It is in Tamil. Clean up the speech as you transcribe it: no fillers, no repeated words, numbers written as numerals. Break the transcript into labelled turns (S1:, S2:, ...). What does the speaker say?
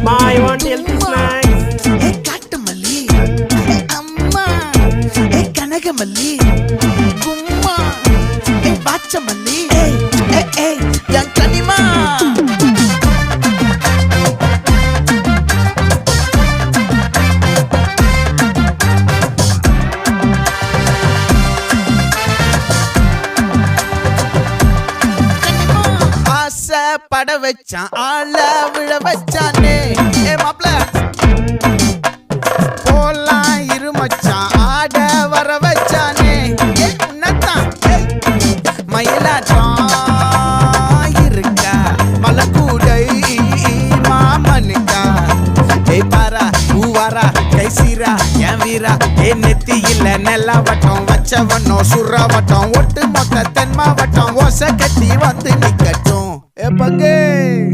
S1: Ma, I want healthy snacks.
S2: Hey, Katamalli. Hey, Amma. Hey, Kanagamali. Gumma. Hey, Bachamalli. Hey, hey, hey, Young Kanima. பட வச்சான் ஆள விழ வச்சானே ஏ மாப்ள போலாம் இருமச்சான் ஆட வர வச்சானே ஏ உன்னதான் மயிலாட்டம் இருக்கா மலக்கூடை மாமனுக்கா ஏய் பாரா பூவாரா கைசீரா என் வீரா ஏ நெத்தி இல்ல நெல்லா வட்டம் வச்சவனோ சுறா வட்டம் ஒட்டு மொத்த தென் மாவட்டம் ஓசை கட்டி வந்து நிக்கட்டும். É pra quem?